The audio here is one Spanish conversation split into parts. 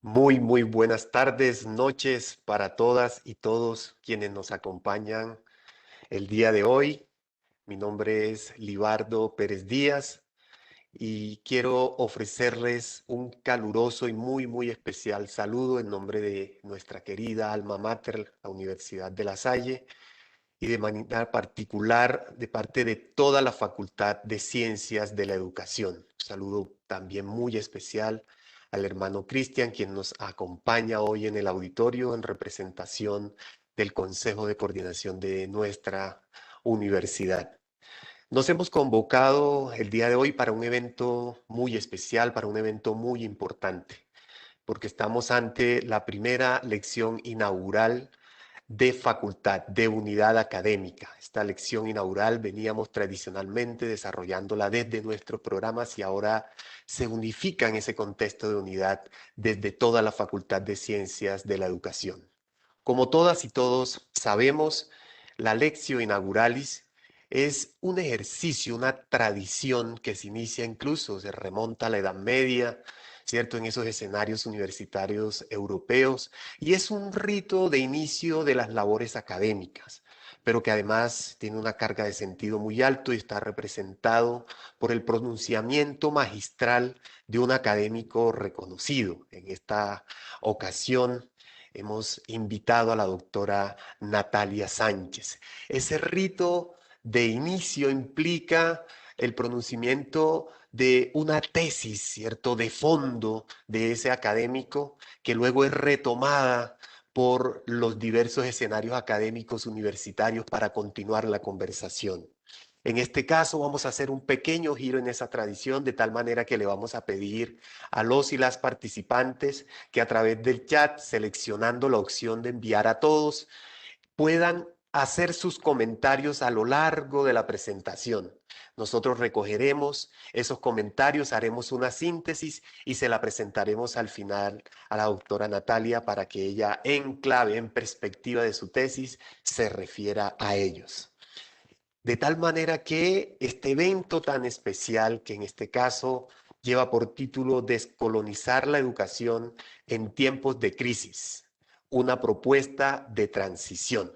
Muy buenas tardes, noches para todas y todos quienes nos acompañan el día de hoy. Mi nombre es Libardo Pérez Díaz y quiero ofrecerles un caluroso y muy especial saludo en nombre de nuestra querida alma mater, la Universidad de La Salle, y de manera particular de parte de toda la Facultad de Ciencias de la Educación. Un saludo también muy especial al hermano Cristian, quien nos acompaña hoy en el auditorio en representación del Consejo de Coordinación de nuestra universidad. Nos hemos convocado el día de hoy para un evento muy especial, para un evento muy importante, porque estamos ante la primera lección inaugural de facultad, de unidad académica. Esta lección inaugural veníamos tradicionalmente desarrollándola desde nuestros programas y ahora se unifica en ese contexto de unidad desde toda la Facultad de Ciencias de la Educación. Como todas y todos sabemos, la Lectio Inauguralis es un ejercicio, una tradición que se inicia incluso, se remonta a la Edad Media, ¿cierto? En esos escenarios universitarios europeos, y es un rito de inicio de las labores académicas, pero que además tiene una carga de sentido muy alto y está representado por el pronunciamiento magistral de un académico reconocido. En esta ocasión hemos invitado a la doctora Natalia Sánchez. Ese rito de inicio implica el pronunciamiento de una tesis, ¿cierto?, de fondo de ese académico que luego es retomada por los diversos escenarios académicos universitarios para continuar la conversación. En este caso vamos a hacer un pequeño giro en esa tradición de tal manera que le vamos a pedir a los y las participantes que a través del chat, seleccionando la opción de enviar a todos, puedan hacer sus comentarios a lo largo de la presentación. Nosotros recogeremos esos comentarios, haremos una síntesis y se la presentaremos al final a la doctora Natalia para que ella en clave, en perspectiva de su tesis, se refiera a ellos. De tal manera que este evento tan especial, que en este caso lleva por título Descolonizar la educación en tiempos de crisis, una propuesta de transición.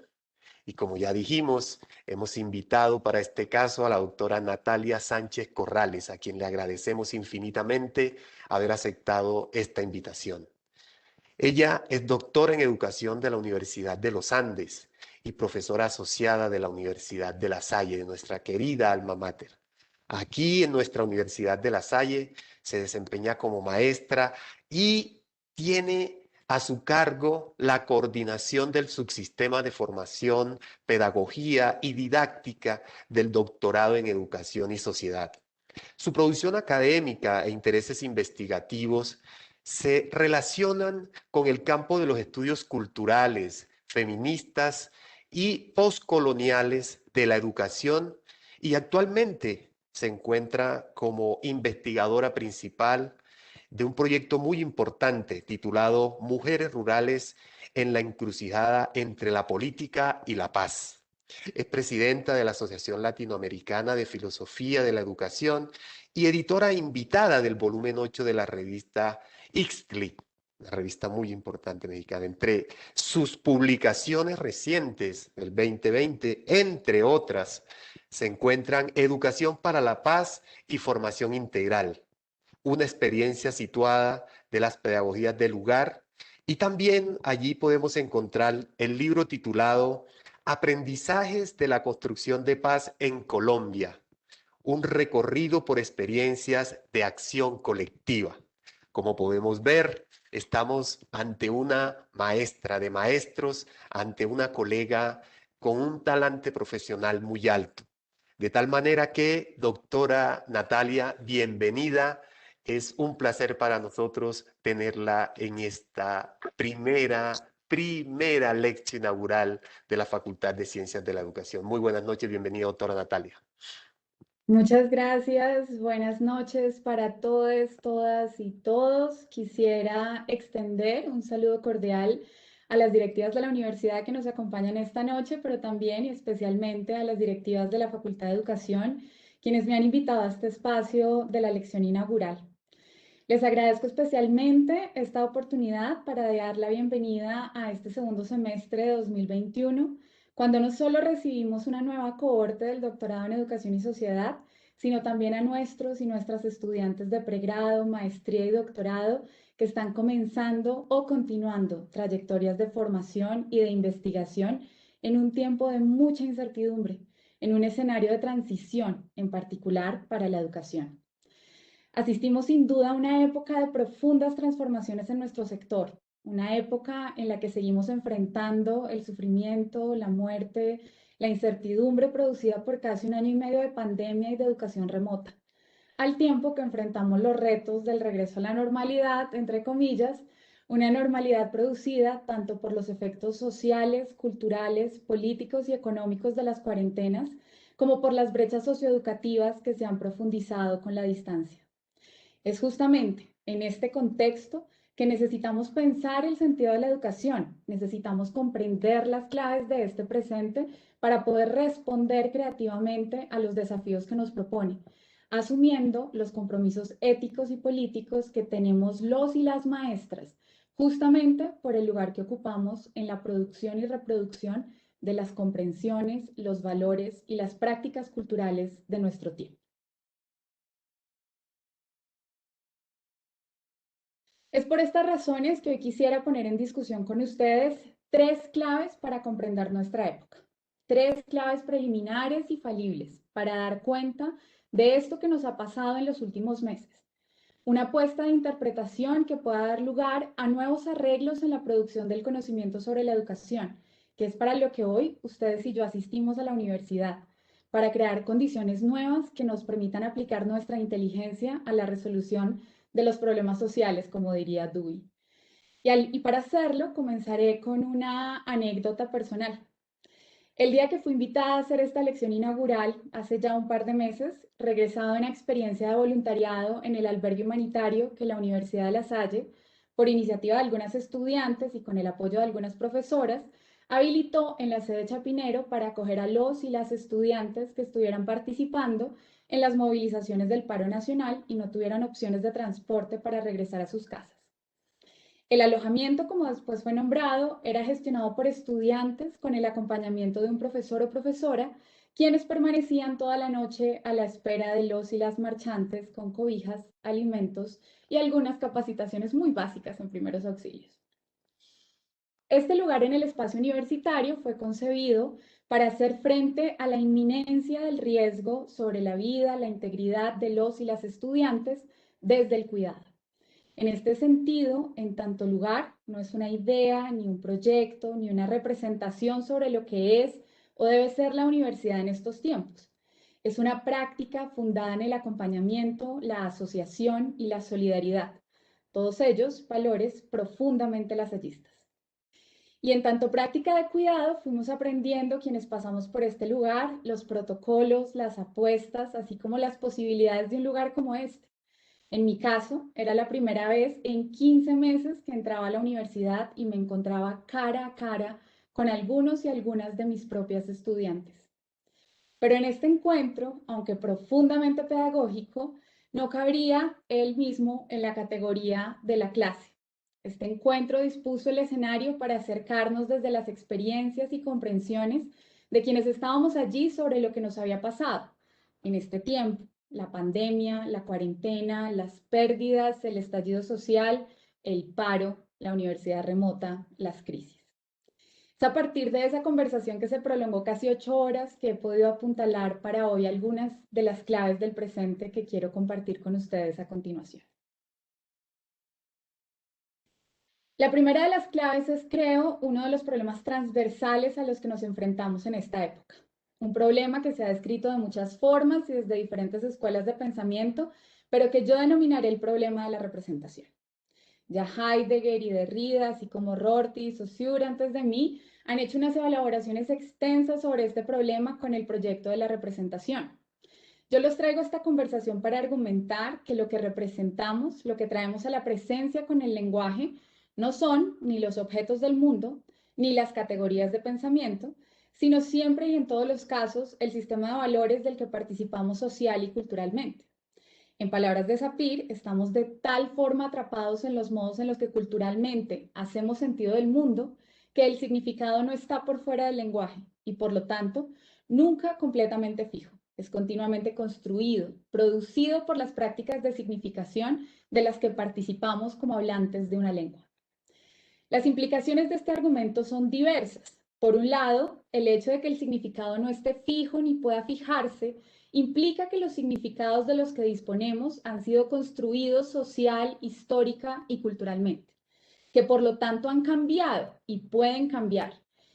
Y como ya dijimos, hemos invitado para este caso a la doctora Natalia Sánchez Corrales, a quien le agradecemos infinitamente haber aceptado esta invitación. Ella es doctora en educación de la Universidad de los Andes y profesora asociada de la Universidad de La Salle, de nuestra querida alma mater. Aquí en nuestra Universidad de La Salle se desempeña como maestra y tiene a su cargo la coordinación del subsistema de formación, pedagogía y didáctica del doctorado en educación y sociedad. Su producción académica e intereses investigativos se relacionan con el campo de los estudios culturales, feministas y postcoloniales de la educación y actualmente se encuentra como investigadora principal de un proyecto muy importante titulado Mujeres Rurales en la encrucijada entre la política y la paz. Es presidenta de la Asociación Latinoamericana de Filosofía de la Educación y editora invitada del volumen 8 de la revista Ixtli, una revista muy importante mexicana. Entre sus publicaciones recientes del 2020, entre otras, se encuentran Educación para la Paz y Formación Integral, una experiencia situada de las pedagogías del lugar. Y también allí podemos encontrar el libro titulado Aprendizajes de la construcción de paz en Colombia, un recorrido por experiencias de acción colectiva. Como podemos ver, estamos ante una maestra de maestros, ante una colega con un talante profesional muy alto. De tal manera que, doctora Natalia, bienvenida. Es un placer para nosotros tenerla en esta primera lección inaugural de la Facultad de Ciencias de la Educación. Muy buenas noches, bienvenida, doctora Natalia. Muchas gracias, buenas noches para todos, todas y todos. Quisiera extender un saludo cordial a las directivas de la universidad que nos acompañan esta noche, pero también y especialmente a las directivas de la Facultad de Educación, quienes me han invitado a este espacio de la lección inaugural. Les agradezco especialmente esta oportunidad para dar la bienvenida a este segundo semestre de 2021, cuando no solo recibimos una nueva cohorte del doctorado en Educación y Sociedad, sino también a nuestros y nuestras estudiantes de pregrado, maestría y doctorado que están comenzando o continuando trayectorias de formación y de investigación en un tiempo de mucha incertidumbre, en un escenario de transición, en particular para la educación. Asistimos sin duda a una época de profundas transformaciones en nuestro sector, una época en la que seguimos enfrentando el sufrimiento, la muerte, la incertidumbre producida por casi un año y medio de pandemia y de educación remota, al tiempo que enfrentamos los retos del regreso a la normalidad, entre comillas, una normalidad producida tanto por los efectos sociales, culturales, políticos y económicos de las cuarentenas, como por las brechas socioeducativas que se han profundizado con la distancia. Es justamente en este contexto que necesitamos pensar el sentido de la educación, necesitamos comprender las claves de este presente para poder responder creativamente a los desafíos que nos propone, asumiendo los compromisos éticos y políticos que tenemos los y las maestras, justamente por el lugar que ocupamos en la producción y reproducción de las comprensiones, los valores y las prácticas culturales de nuestro tiempo. Es por estas razones que hoy quisiera poner en discusión con ustedes tres claves para comprender nuestra época, tres claves preliminares y falibles para dar cuenta de esto que nos ha pasado en los últimos meses. Una apuesta de interpretación que pueda dar lugar a nuevos arreglos en la producción del conocimiento sobre la educación, que es para lo que hoy ustedes y yo asistimos a la universidad, para crear condiciones nuevas que nos permitan aplicar nuestra inteligencia a la resolución de los problemas sociales, como diría Dewey. Y para hacerlo, comenzaré con una anécdota personal. El día que fui invitada a hacer esta lección inaugural, hace ya un par de meses, regresado de una experiencia de voluntariado en el albergue humanitario que la Universidad de La Salle, por iniciativa de algunas estudiantes y con el apoyo de algunas profesoras, habilitó en la sede Chapinero para acoger a los y las estudiantes que estuvieran participando en las movilizaciones del paro nacional y no tuvieran opciones de transporte para regresar a sus casas. El alojamiento, como después fue nombrado, era gestionado por estudiantes con el acompañamiento de un profesor o profesora, quienes permanecían toda la noche a la espera de los y las marchantes con cobijas, alimentos y algunas capacitaciones muy básicas en primeros auxilios. Este lugar en el espacio universitario fue concebido para hacer frente a la inminencia del riesgo sobre la vida, la integridad de los y las estudiantes desde el cuidado. En este sentido, en tanto lugar, no es una idea, ni un proyecto, ni una representación sobre lo que es o debe ser la universidad en estos tiempos. Es una práctica fundada en el acompañamiento, la asociación y la solidaridad. Todos ellos valores profundamente lasallistas. Y en tanto práctica de cuidado, fuimos aprendiendo quienes pasamos por este lugar, los protocolos, las apuestas, así como las posibilidades de un lugar como este. En mi caso, era la primera vez en 15 meses que entraba a la universidad y me encontraba cara a cara con algunos y algunas de mis propias estudiantes. Pero en este encuentro, aunque profundamente pedagógico, no cabría él mismo en la categoría de la clase. Este encuentro dispuso el escenario para acercarnos desde las experiencias y comprensiones de quienes estábamos allí sobre lo que nos había pasado en este tiempo, la pandemia, la cuarentena, las pérdidas, el estallido social, el paro, la universidad remota, las crisis. Es a partir de esa conversación que se prolongó casi 8 horas que he podido apuntalar para hoy algunas de las claves del presente que quiero compartir con ustedes a continuación. La primera de las claves es, creo, uno de los problemas transversales a los que nos enfrentamos en esta época. Un problema que se ha descrito de muchas formas y desde diferentes escuelas de pensamiento, pero que yo denominaré el problema de la representación. Ya Heidegger y Derrida, así como Rorty y Saussure antes de mí, han hecho unas elaboraciones extensas sobre este problema con el proyecto de la representación. Yo los traigo a esta conversación para argumentar que lo que representamos, lo que traemos a la presencia con el lenguaje, no son ni los objetos del mundo, ni las categorías de pensamiento, sino siempre y en todos los casos el sistema de valores del que participamos social y culturalmente. En palabras de Sapir, estamos de tal forma atrapados en los modos en los que culturalmente hacemos sentido del mundo que el significado no está por fuera del lenguaje y por lo tanto nunca completamente fijo. Es continuamente construido, producido por las prácticas de significación de las que participamos como hablantes de una lengua. Las implicaciones de este argumento son diversas. Por un lado, el hecho de que el significado no esté fijo ni pueda fijarse implica que los significados de los que disponemos han sido construidos social, histórica y culturalmente, que por lo tanto han cambiado y pueden cambiar,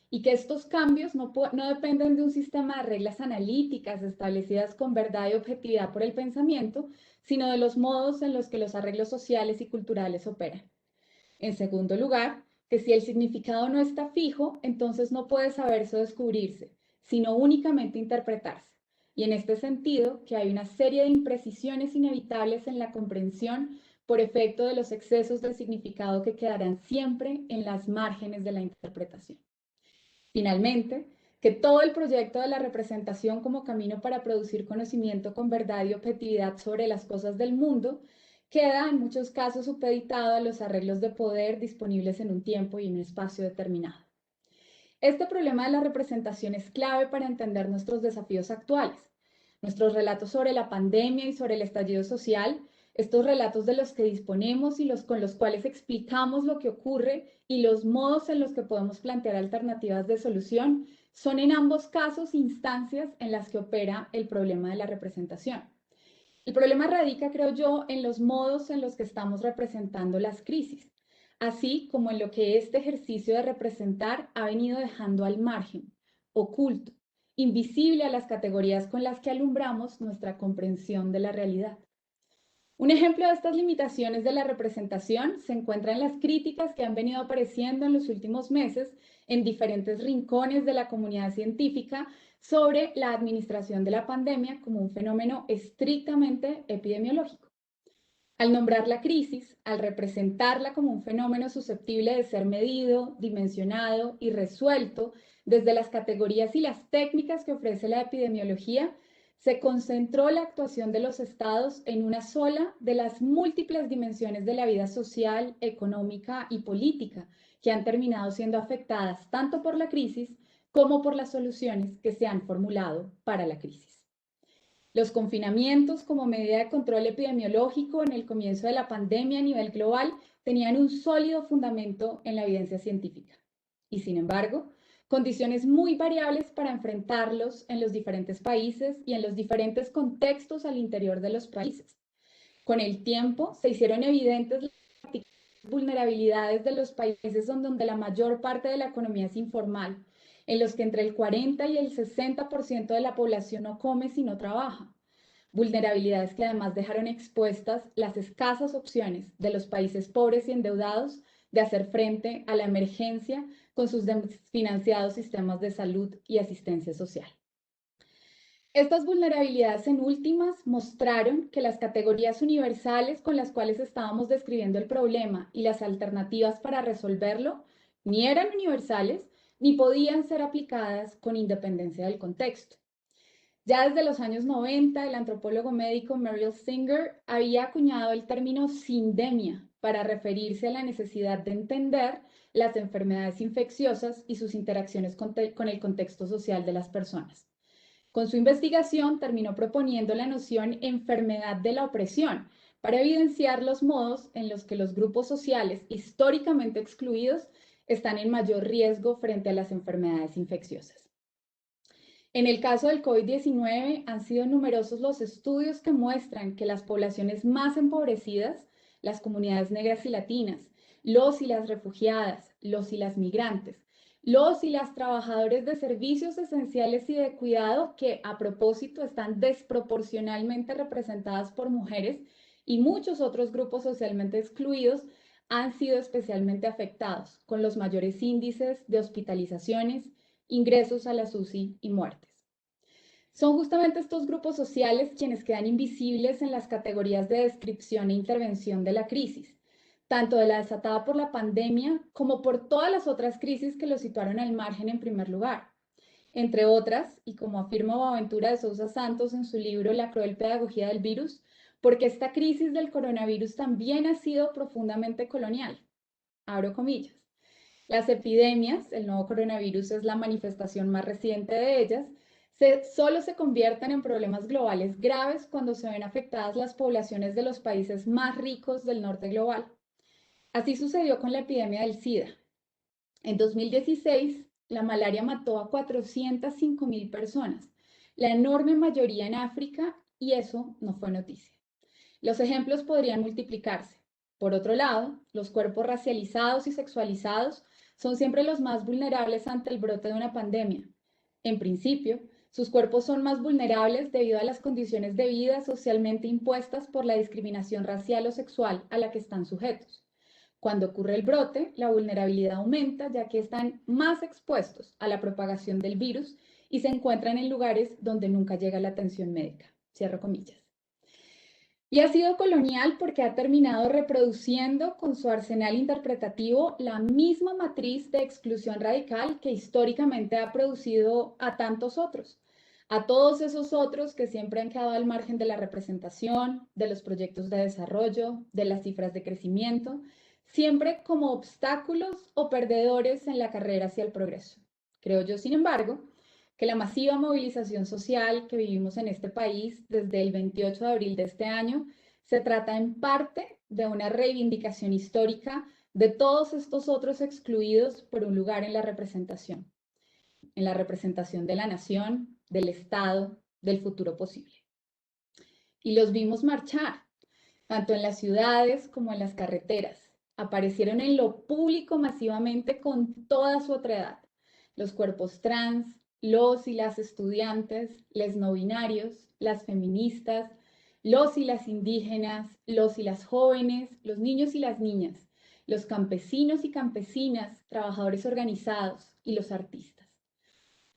y que estos cambios no dependen de un sistema de reglas analíticas establecidas con verdad y objetividad por el pensamiento, sino de los modos en los que los arreglos sociales y culturales operan. En segundo lugar, que si el significado no está fijo, entonces no puede saberse o descubrirse, sino únicamente interpretarse. Y en este sentido, que hay una serie de imprecisiones inevitables en la comprensión por efecto de los excesos del significado que quedarán siempre en las márgenes de la interpretación. Finalmente, que todo el proyecto de la representación como camino para producir conocimiento con verdad y objetividad sobre las cosas del mundo queda en muchos casos supeditado a los arreglos de poder disponibles en un tiempo y en un espacio determinado. Este problema de la representación es clave para entender nuestros desafíos actuales. Nuestros relatos sobre la pandemia y sobre el estallido social, estos relatos de los que disponemos y con los cuales explicamos lo que ocurre y los modos en los que podemos plantear alternativas de solución, son en ambos casos instancias en las que opera el problema de la representación. El problema radica, creo yo, en los modos en los que estamos representando las crisis, así como en lo que este ejercicio de representar ha venido dejando al margen, oculto, invisible a las categorías con las que alumbramos nuestra comprensión de la realidad. Un ejemplo de estas limitaciones de la representación se encuentra en las críticas que han venido apareciendo en los últimos meses en diferentes rincones de la comunidad científica sobre la administración de la pandemia como un fenómeno estrictamente epidemiológico. Al nombrar la crisis, al representarla como un fenómeno susceptible de ser medido, dimensionado y resuelto desde las categorías y las técnicas que ofrece la epidemiología, se concentró la actuación de los estados en una sola de las múltiples dimensiones de la vida social, económica y política que han terminado siendo afectadas tanto por la crisis como por las soluciones que se han formulado para la crisis. Los confinamientos como medida de control epidemiológico en el comienzo de la pandemia a nivel global tenían un sólido fundamento en la evidencia científica. Y sin embargo, condiciones muy variables para enfrentarlos en los diferentes países y en los diferentes contextos al interior de los países. Con el tiempo se hicieron evidentes las vulnerabilidades de los países donde la mayor parte de la economía es informal, en los que entre el 40 y el 60% de la población no come si no trabaja. Vulnerabilidades que además dejaron expuestas las escasas opciones de los países pobres y endeudados de hacer frente a la emergencia con sus desfinanciados sistemas de salud y asistencia social. Estas vulnerabilidades en últimas mostraron que las categorías universales con las cuales estábamos describiendo el problema y las alternativas para resolverlo ni eran universales ni podían ser aplicadas con independencia del contexto. Ya desde los años 90, el antropólogo médico Merrill Singer había acuñado el término sindemia para referirse a la necesidad de entender las enfermedades infecciosas y sus interacciones con el contexto social de las personas. Con su investigación terminó proponiendo la noción enfermedad de la opresión para evidenciar los modos en los que los grupos sociales históricamente excluidos están en mayor riesgo frente a las enfermedades infecciosas. En el caso del COVID-19 han sido numerosos los estudios que muestran que las poblaciones más empobrecidas, las comunidades negras y latinas, los y las refugiadas, los y las migrantes, los y las trabajadores de servicios esenciales y de cuidado que a propósito están desproporcionalmente representadas por mujeres y muchos otros grupos socialmente excluidos han sido especialmente afectados con los mayores índices de hospitalizaciones, ingresos a la SUSI y muertes. Son justamente estos grupos sociales quienes quedan invisibles en las categorías de descripción e intervención de la crisis, tanto de la desatada por la pandemia como por todas las otras crisis que los situaron al margen en primer lugar. Entre otras, y como afirma Boaventura de Sousa Santos en su libro La cruel pedagogía del virus, porque esta crisis del coronavirus también ha sido profundamente colonial. Abro comillas. Las epidemias, el nuevo coronavirus es la manifestación más reciente de ellas, solo se convierten en problemas globales graves cuando se ven afectadas las poblaciones de los países más ricos del norte global. Así sucedió con la epidemia del SIDA. En 2016, la malaria mató a 405.000 personas, la enorme mayoría en África, y eso no fue noticia. Los ejemplos podrían multiplicarse. Por otro lado, los cuerpos racializados y sexualizados son siempre los más vulnerables ante el brote de una pandemia. En principio, sus cuerpos son más vulnerables debido a las condiciones de vida socialmente impuestas por la discriminación racial o sexual a la que están sujetos. Cuando ocurre el brote, la vulnerabilidad aumenta ya que están más expuestos a la propagación del virus y se encuentran en lugares donde nunca llega la atención médica. Cierro comillas. Y ha sido colonial porque ha terminado reproduciendo con su arsenal interpretativo la misma matriz de exclusión radical que históricamente ha producido a tantos otros, a todos esos otros que siempre han quedado al margen de la representación, de los proyectos de desarrollo, de las cifras de crecimiento, siempre como obstáculos o perdedores en la carrera hacia el progreso. Creo yo, sin embargo, que la masiva movilización social que vivimos en este país desde el 28 de abril de este año se trata en parte de una reivindicación histórica de todos estos otros excluidos por un lugar en la representación de la nación, del Estado, del futuro posible. Y los vimos marchar, tanto en las ciudades como en las carreteras. Aparecieron en lo público masivamente con toda su otredad. Los cuerpos trans, los y las estudiantes, les no binarios, las feministas, los y las indígenas, los y las jóvenes, los niños y las niñas, los campesinos y campesinas, trabajadores organizados y los artistas.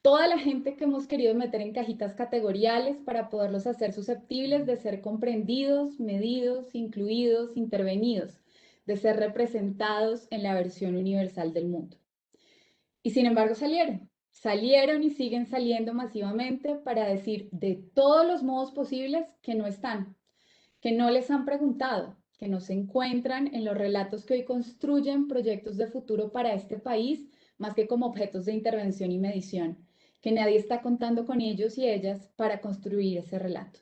Toda la gente que hemos querido meter en cajitas categoriales para poderlos hacer susceptibles de ser comprendidos, medidos, incluidos, intervenidos, de ser representados en la versión universal del mundo. Y sin embargo salieron y siguen saliendo masivamente para decir de todos los modos posibles que no están, que no les han preguntado, que no se encuentran en los relatos que hoy construyen proyectos de futuro para este país, más que como objetos de intervención y medición, que nadie está contando con ellos y ellas para construir ese relato.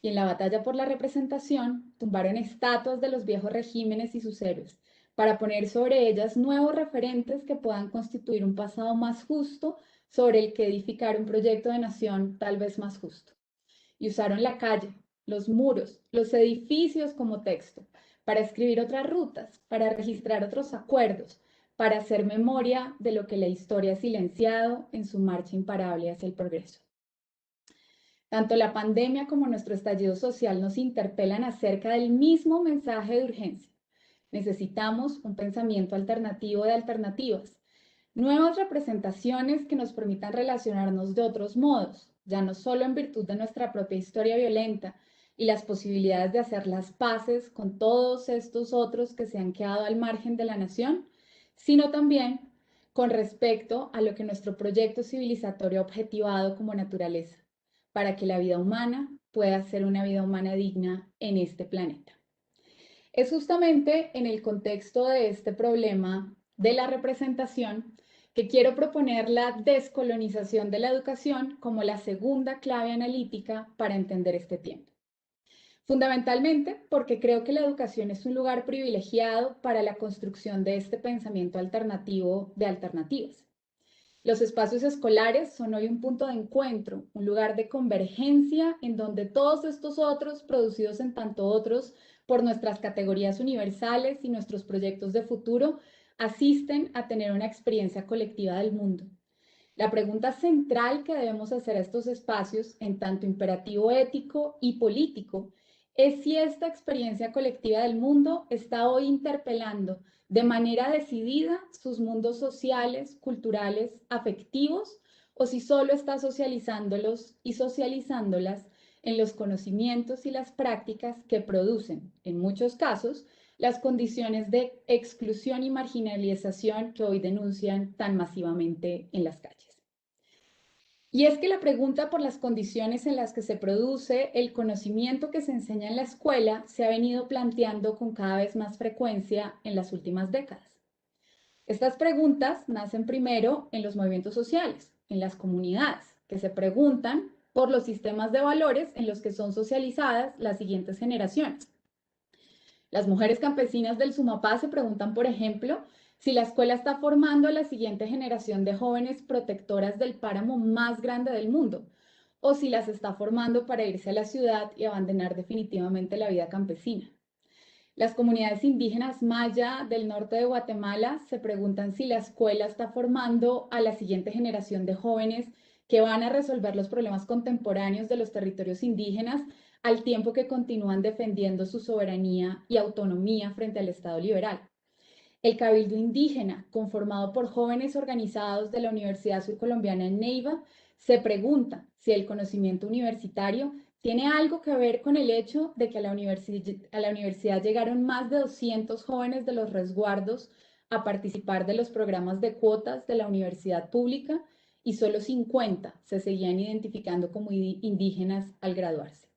Y en la batalla por la representación, tumbaron estatuas de los viejos regímenes y sus héroes, para poner sobre ellas nuevos referentes que puedan constituir un pasado más justo sobre el que edificar un proyecto de nación tal vez más justo. Y usaron la calle, los muros, los edificios como texto, para escribir otras rutas, para registrar otros acuerdos, para hacer memoria de lo que la historia ha silenciado en su marcha imparable hacia el progreso. Tanto la pandemia como nuestro estallido social nos interpelan acerca del mismo mensaje de urgencia. Necesitamos un pensamiento alternativo de alternativas, nuevas representaciones que nos permitan relacionarnos de otros modos, ya no solo en virtud de nuestra propia historia violenta y las posibilidades de hacer las paces con todos estos otros que se han quedado al margen de la nación, sino también con respecto a lo que nuestro proyecto civilizatorio ha objetivado como naturaleza, para que la vida humana pueda ser una vida humana digna en este planeta. Es justamente en el contexto de este problema de la representación que quiero proponer la descolonización de la educación como la segunda clave analítica para entender este tiempo. Fundamentalmente porque creo que la educación es un lugar privilegiado para la construcción de este pensamiento alternativo de alternativas. Los espacios escolares son hoy un punto de encuentro, un lugar de convergencia en donde todos estos otros, producidos en tanto otros por nuestras categorías universales y nuestros proyectos de futuro, asisten a tener una experiencia colectiva del mundo. La pregunta central que debemos hacer a estos espacios, en tanto imperativo ético y político, es si esta experiencia colectiva del mundo está hoy interpelando de manera decidida sus mundos sociales, culturales, afectivos, o si solo está socializándolos y socializándolas en los conocimientos y las prácticas que producen, en muchos casos, las condiciones de exclusión y marginalización que hoy denuncian tan masivamente en las calles. Y es que la pregunta por las condiciones en las que se produce el conocimiento que se enseña en la escuela se ha venido planteando con cada vez más frecuencia en las últimas décadas. Estas preguntas nacen primero en los movimientos sociales, en las comunidades, que se preguntan por los sistemas de valores en los que son socializadas las siguientes generaciones. Las mujeres campesinas del Sumapá se preguntan, por ejemplo, si la escuela está formando a la siguiente generación de jóvenes protectoras del páramo más grande del mundo, o si las está formando para irse a la ciudad y abandonar definitivamente la vida campesina. Las comunidades indígenas maya del norte de Guatemala se preguntan si la escuela está formando a la siguiente generación de jóvenes que van a resolver los problemas contemporáneos de los territorios indígenas al tiempo que continúan defendiendo su soberanía y autonomía frente al Estado liberal. El Cabildo Indígena, conformado por jóvenes organizados de la Universidad Surcolombiana en Neiva, se pregunta si el conocimiento universitario tiene algo que ver con el hecho de que a la universidad llegaron más de 200 jóvenes de los resguardos a participar de los programas de cuotas de la universidad pública y solo 50 se seguían identificando como indígenas al graduarse.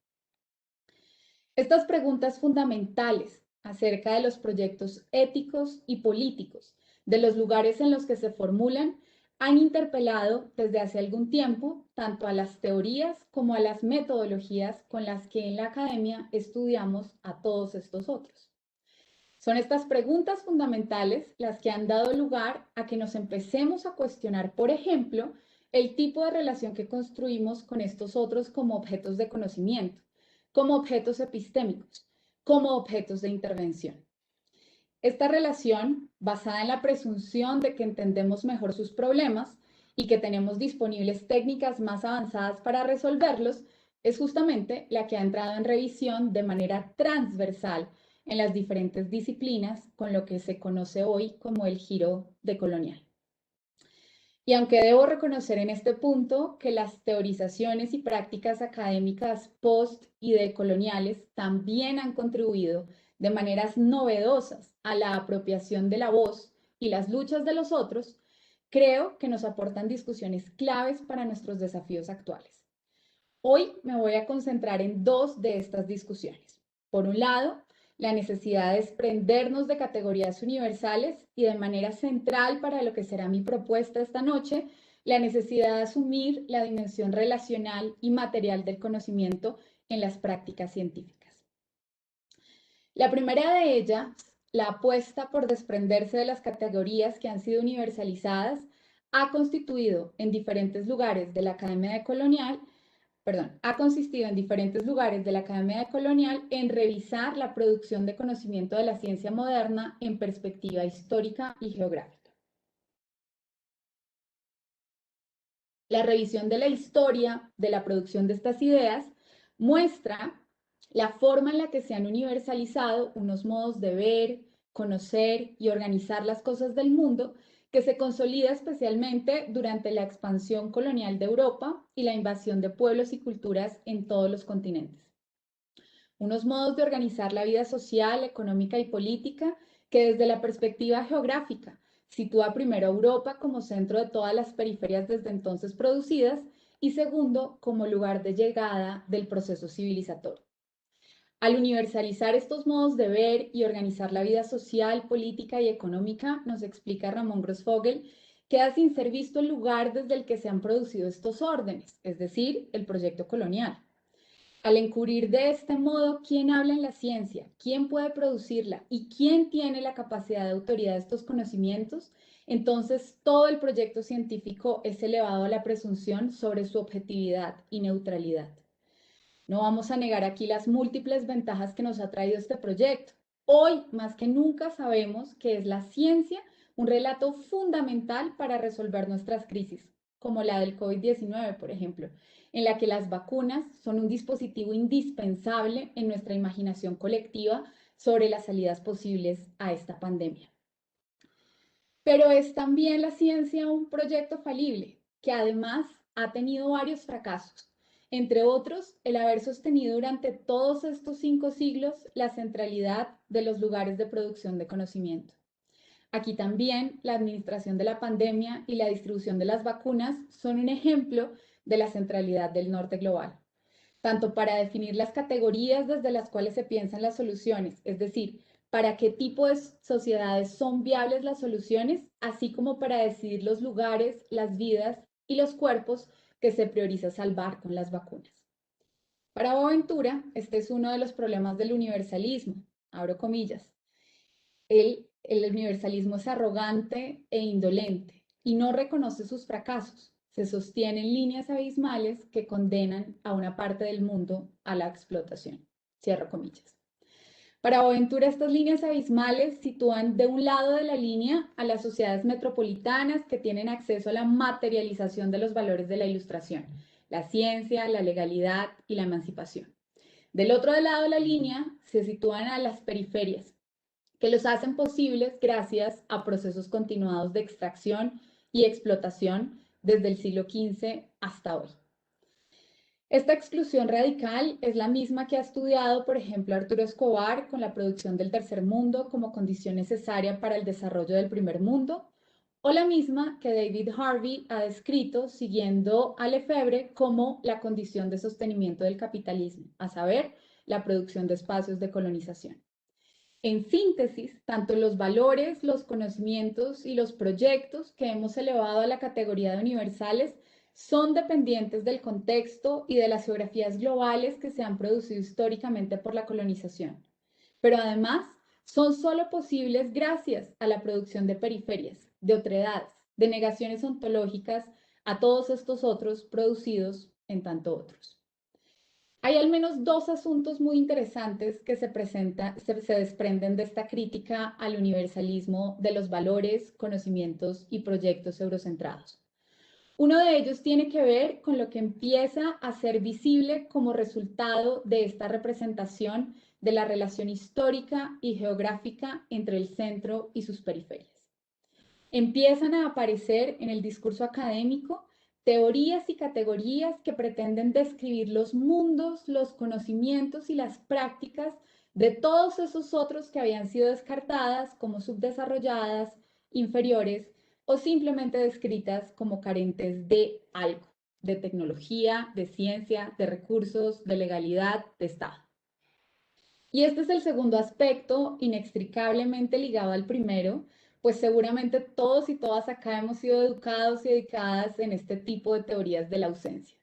Estas preguntas fundamentales acerca de los proyectos éticos y políticos, de los lugares en los que se formulan, han interpelado desde hace algún tiempo tanto a las teorías como a las metodologías con las que en la academia estudiamos a todos estos otros. Son estas preguntas fundamentales las que han dado lugar a que nos empecemos a cuestionar, por ejemplo, el tipo de relación que construimos con estos otros como objetos de conocimiento, como objetos epistémicos, como objetos de intervención. Esta relación, basada en la presunción de que entendemos mejor sus problemas y que tenemos disponibles técnicas más avanzadas para resolverlos, es justamente la que ha entrado en revisión de manera transversal en las diferentes disciplinas con lo que se conoce hoy como el giro decolonial. Y aunque debo reconocer en este punto que las teorizaciones y prácticas académicas post y decoloniales también han contribuido de maneras novedosas a la apropiación de la voz y las luchas de los otros, creo que nos aportan discusiones claves para nuestros desafíos actuales. Hoy me voy a concentrar en dos de estas discusiones. Por un lado, la necesidad de desprendernos de categorías universales y de manera central para lo que será mi propuesta esta noche, la necesidad de asumir la dimensión relacional y material del conocimiento en las prácticas científicas. La primera de ellas, la apuesta por desprenderse de las categorías que han sido universalizadas, ha constituido en diferentes lugares de la Academia Decolonial ha consistido en diferentes lugares de la Academia Decolonial en revisar la producción de conocimiento de la ciencia moderna en perspectiva histórica y geográfica. La revisión de la historia de la producción de estas ideas muestra la forma en la que se han universalizado unos modos de ver, conocer y organizar las cosas del mundo que se consolida especialmente durante la expansión colonial de Europa y la invasión de pueblos y culturas en todos los continentes. Unos modos de organizar la vida social, económica y política que desde la perspectiva geográfica sitúa primero a Europa como centro de todas las periferias desde entonces producidas y segundo como lugar de llegada del proceso civilizatorio. Al universalizar estos modos de ver y organizar la vida social, política y económica, nos explica Ramón Grossfogel, queda sin ser visto el lugar desde el que se han producido estos órdenes, es decir, el proyecto colonial. Al encubrir de este modo quién habla en la ciencia, quién puede producirla y quién tiene la capacidad de autoridad de estos conocimientos, entonces todo el proyecto científico es elevado a la presunción sobre su objetividad y neutralidad. No vamos a negar aquí las múltiples ventajas que nos ha traído este proyecto. Hoy, más que nunca, sabemos que es la ciencia un relato fundamental para resolver nuestras crisis, como la del COVID-19, por ejemplo, en la que las vacunas son un dispositivo indispensable en nuestra imaginación colectiva sobre las salidas posibles a esta pandemia. Pero es también la ciencia un proyecto falible, que además ha tenido varios fracasos, entre otros el haber sostenido durante todos estos 5 siglos la centralidad de los lugares de producción de conocimiento. Aquí también la administración de la pandemia y la distribución de las vacunas son un ejemplo de la centralidad del norte global, tanto para definir las categorías desde las cuales se piensan las soluciones, es decir, para qué tipo de sociedades son viables las soluciones, así como para decidir los lugares, las vidas y los cuerpos que se prioriza salvar con las vacunas. Para Boaventura, este es uno de los problemas del universalismo, abro comillas. El universalismo es arrogante e indolente y no reconoce sus fracasos. Se sostiene en líneas abismales que condenan a una parte del mundo a la explotación. Cierro comillas. Para Boaventura, estas líneas abismales sitúan de un lado de la línea a las sociedades metropolitanas que tienen acceso a la materialización de los valores de la Ilustración, la ciencia, la legalidad y la emancipación. Del otro lado de la línea se sitúan a las periferias, que los hacen posibles gracias a procesos continuados de extracción y explotación desde el siglo XV hasta hoy. Esta exclusión radical es la misma que ha estudiado, por ejemplo, Arturo Escobar con la producción del tercer mundo como condición necesaria para el desarrollo del primer mundo, o la misma que David Harvey ha descrito siguiendo a Lefebvre como la condición de sostenimiento del capitalismo, a saber, la producción de espacios de colonización. En síntesis, tanto los valores, los conocimientos y los proyectos que hemos elevado a la categoría de universales son dependientes del contexto y de las geografías globales que se han producido históricamente por la colonización. Pero además, son solo posibles gracias a la producción de periferias, de otredades, de negaciones ontológicas a todos estos otros producidos en tanto otros. Hay al menos dos asuntos muy interesantes que se desprenden de esta crítica al universalismo de los valores, conocimientos y proyectos eurocentrados. Uno de ellos tiene que ver con lo que empieza a ser visible como resultado de esta representación de la relación histórica y geográfica entre el centro y sus periferias. Empiezan a aparecer en el discurso académico teorías y categorías que pretenden describir los mundos, los conocimientos y las prácticas de todos esos otros que habían sido descartadas como subdesarrolladas, inferiores o simplemente descritas como carentes de algo, de tecnología, de ciencia, de recursos, de legalidad, de Estado. Y este es el segundo aspecto, inextricablemente ligado al primero, pues seguramente todos y todas acá hemos sido educados y educadas en este tipo de teorías de la ausencia.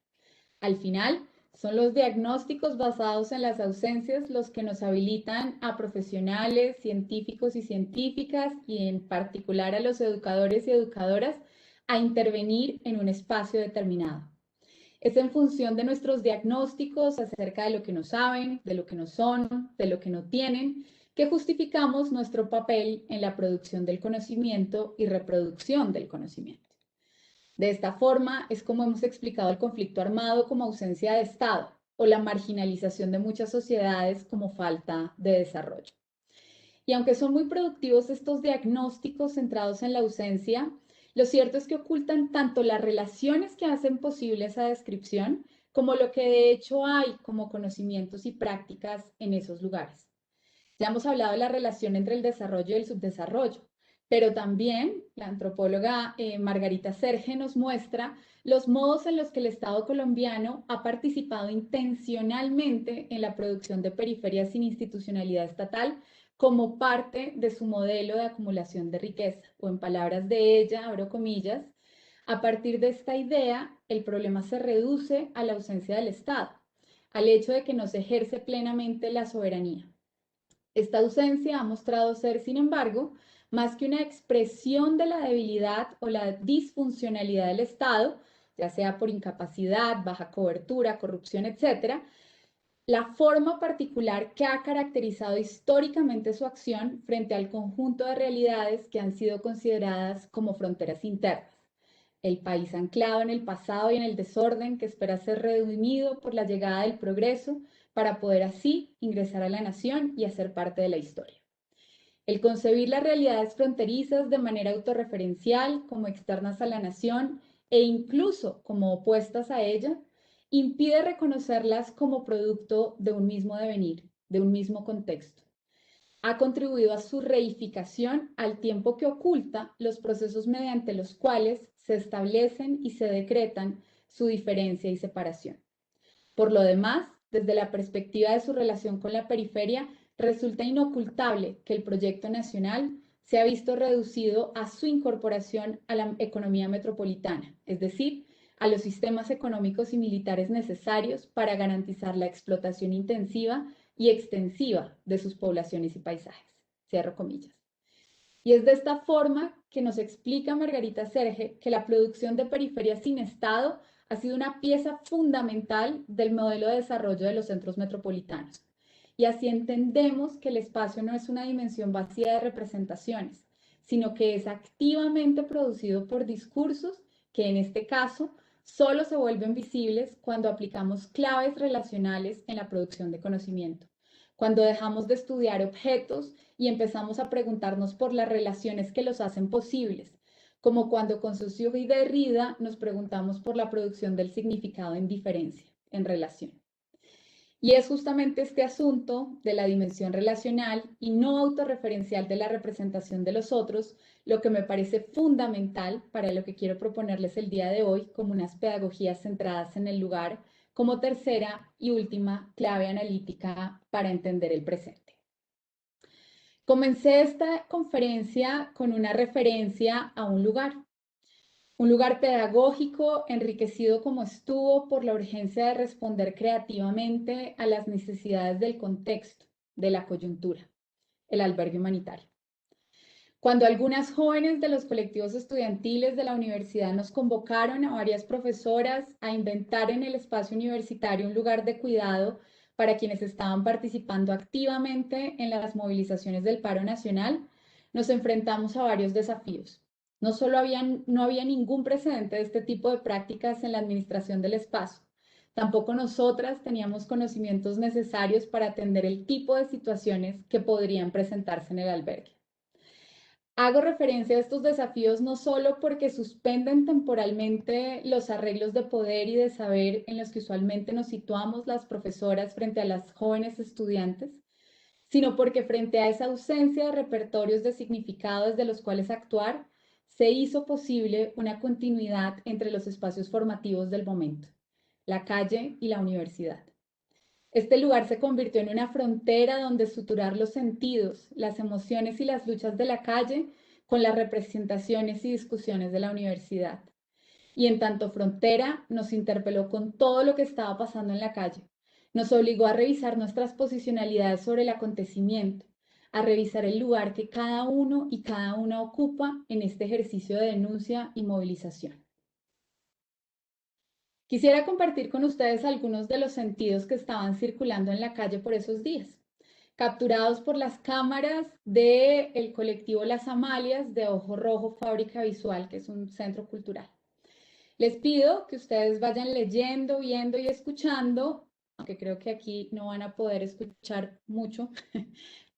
Al final, son los diagnósticos basados en las ausencias los que nos habilitan a profesionales, científicos y científicas, y en particular a los educadores y educadoras, a intervenir en un espacio determinado. Es en función de nuestros diagnósticos acerca de lo que no saben, de lo que no son, de lo que no tienen, que justificamos nuestro papel en la producción del conocimiento y reproducción del conocimiento. De esta forma es como hemos explicado el conflicto armado como ausencia de Estado o la marginalización de muchas sociedades como falta de desarrollo. Y aunque son muy productivos estos diagnósticos centrados en la ausencia, lo cierto es que ocultan tanto las relaciones que hacen posible esa descripción, como lo que de hecho hay como conocimientos y prácticas en esos lugares. Ya hemos hablado de la relación entre el desarrollo y el subdesarrollo, pero también la antropóloga Margarita Serge nos muestra los modos en los que el Estado colombiano ha participado intencionalmente en la producción de periferias sin institucionalidad estatal como parte de su modelo de acumulación de riqueza, o en palabras de ella, abro comillas, a partir de esta idea, el problema se reduce a la ausencia del Estado, al hecho de que no se ejerce plenamente la soberanía. Esta ausencia ha mostrado ser, sin embargo, más que una expresión de la debilidad o la disfuncionalidad del Estado, ya sea por incapacidad, baja cobertura, corrupción, etc., la forma particular que ha caracterizado históricamente su acción frente al conjunto de realidades que han sido consideradas como fronteras internas. El país anclado en el pasado y en el desorden que espera ser redimido por la llegada del progreso para poder así ingresar a la nación y hacer parte de la historia. El concebir las realidades fronterizas de manera autorreferencial como externas a la nación e incluso como opuestas a ella, impide reconocerlas como producto de un mismo devenir, de un mismo contexto. Ha contribuido a su reificación al tiempo que oculta los procesos mediante los cuales se establecen y se decretan su diferencia y separación. Por lo demás, desde la perspectiva de su relación con la periferia, resulta inocultable que el proyecto nacional se ha visto reducido a su incorporación a la economía metropolitana, es decir, a los sistemas económicos y militares necesarios para garantizar la explotación intensiva y extensiva de sus poblaciones y paisajes. Cierro comillas. Y es de esta forma que nos explica Margarita Serge que la producción de periferia sin Estado ha sido una pieza fundamental del modelo de desarrollo de los centros metropolitanos. Y así entendemos que el espacio no es una dimensión vacía de representaciones, sino que es activamente producido por discursos que en este caso solo se vuelven visibles cuando aplicamos claves relacionales en la producción de conocimiento, cuando dejamos de estudiar objetos y empezamos a preguntarnos por las relaciones que los hacen posibles, como cuando con Saussure y Derrida nos preguntamos por la producción del significado en diferencia, en relación. Y es justamente este asunto de la dimensión relacional y no autorreferencial de la representación de los otros lo que me parece fundamental para lo que quiero proponerles el día de hoy como unas pedagogías centradas en el lugar, como tercera y última clave analítica para entender el presente. Comencé esta conferencia con una referencia a un lugar pedagógico enriquecido como estuvo por la urgencia de responder creativamente a las necesidades del contexto, de la coyuntura, el albergue humanitario. Cuando algunas jóvenes de los colectivos estudiantiles de la universidad nos convocaron a varias profesoras a inventar en el espacio universitario un lugar de cuidado para quienes estaban participando activamente en las movilizaciones del paro nacional, nos enfrentamos a varios desafíos. No había ningún precedente de este tipo de prácticas en la administración del espacio. Tampoco nosotras teníamos conocimientos necesarios para atender el tipo de situaciones que podrían presentarse en el albergue. Hago referencia a estos desafíos no solo porque suspenden temporalmente los arreglos de poder y de saber en los que usualmente nos situamos las profesoras frente a las jóvenes estudiantes, sino porque frente a esa ausencia de repertorios de significado desde los cuales actuar, se hizo posible una continuidad entre los espacios formativos del momento, la calle y la universidad. Este lugar se convirtió en una frontera donde suturar los sentidos, las emociones y las luchas de la calle con las representaciones y discusiones de la universidad. Y en tanto frontera nos interpeló con todo lo que estaba pasando en la calle. Nos obligó a revisar nuestras posicionalidades sobre el acontecimiento, a revisar el lugar que cada uno y cada una ocupa en este ejercicio de denuncia y movilización. Quisiera compartir con ustedes algunos de los sentidos que estaban circulando en la calle por esos días, capturados por las cámaras del colectivo Las Amalias de Ojo Rojo Fábrica Visual, que es un centro cultural. Les pido que ustedes vayan leyendo, viendo y escuchando, aunque creo que aquí no van a poder escuchar mucho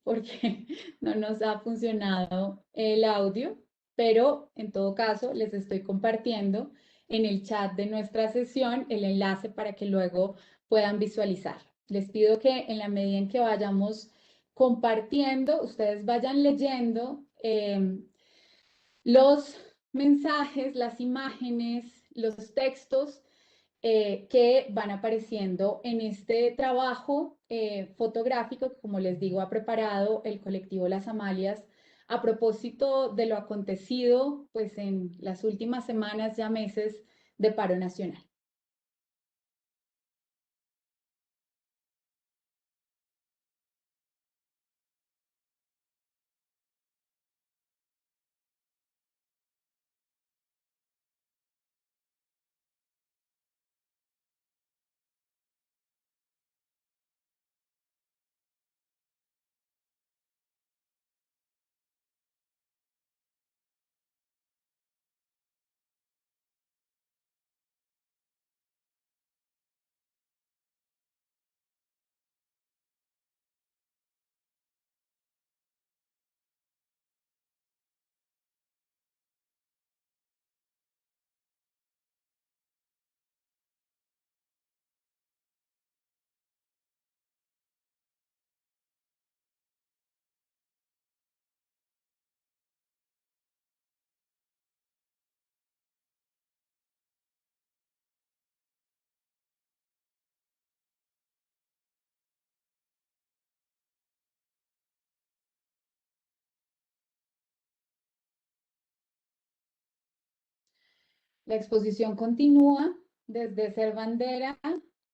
porque no nos ha funcionado el audio, pero en todo caso les estoy compartiendo en el chat de nuestra sesión el enlace para que luego puedan visualizar. Les pido que en la medida en que vayamos compartiendo, ustedes vayan leyendo los mensajes, las imágenes, los textos que van apareciendo en este trabajo fotográfico que, como les digo, ha preparado el colectivo Las Amalias a propósito de lo acontecido pues, en las últimas semanas, ya meses de paro nacional. La exposición continúa desde ser bandera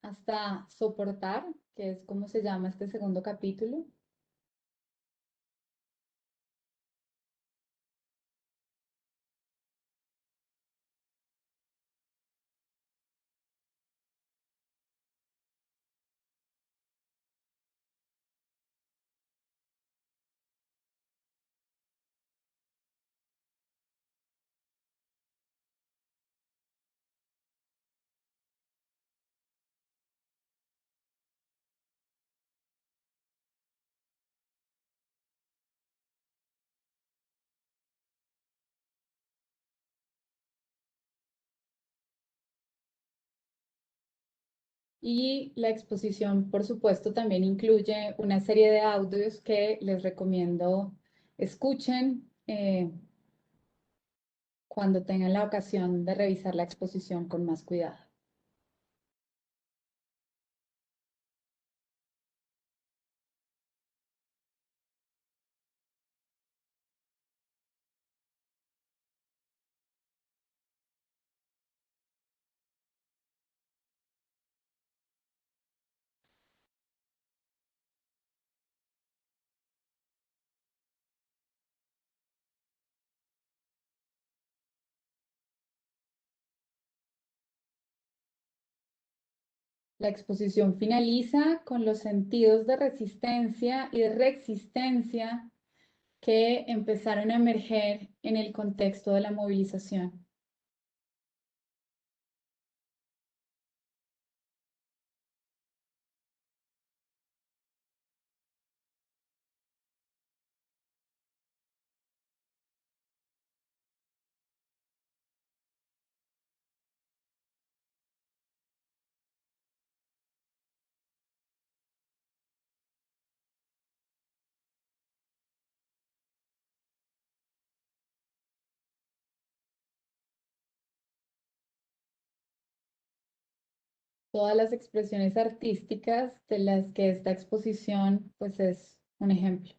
hasta soportar, que es como se llama este segundo capítulo. Y la exposición, por supuesto, también incluye una serie de audios que les recomiendo escuchen cuando tengan la ocasión de revisar la exposición con más cuidado. La exposición finaliza con los sentidos de resistencia y de reexistencia que empezaron a emerger en el contexto de la movilización. Todas las expresiones artísticas de las que esta exposición pues es un ejemplo.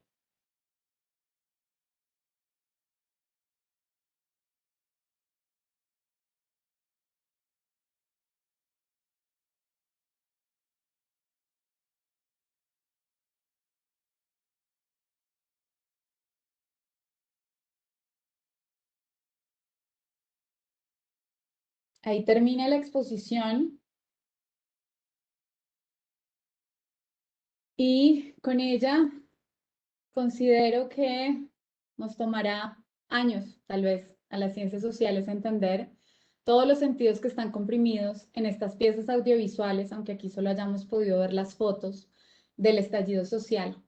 Ahí termina la exposición y con ella considero que nos tomará años, tal vez, a las ciencias sociales entender todos los sentidos que están comprimidos en estas piezas audiovisuales, aunque aquí solo hayamos podido ver las fotos del estallido social.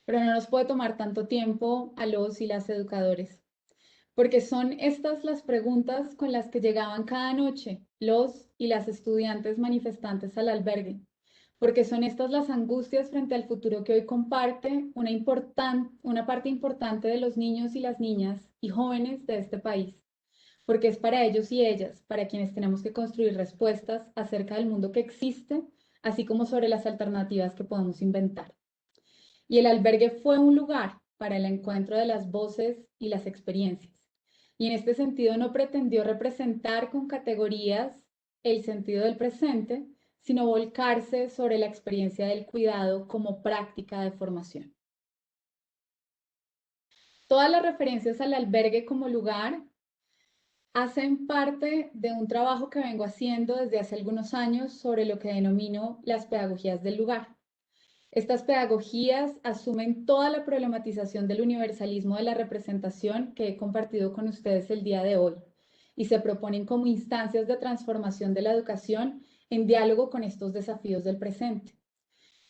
Pero no nos puede tomar tanto tiempo a los y las educadores, porque son estas las preguntas con las que llegaban cada noche los y las estudiantes manifestantes al albergue, porque son estas las angustias frente al futuro que hoy comparte una parte importante de los niños y las niñas y jóvenes de este país, porque es para ellos y ellas, para quienes tenemos que construir respuestas acerca del mundo que existe, así como sobre las alternativas que podemos inventar. Y el albergue fue un lugar para el encuentro de las voces y las experiencias. Y en este sentido no pretendió representar con categorías el sentido del presente, sino volcarse sobre la experiencia del cuidado como práctica de formación. Todas las referencias al albergue como lugar hacen parte de un trabajo que vengo haciendo desde hace algunos años sobre lo que denomino las pedagogías del lugar. Estas pedagogías asumen toda la problematización del universalismo de la representación que he compartido con ustedes el día de hoy y se proponen como instancias de transformación de la educación en diálogo con estos desafíos del presente.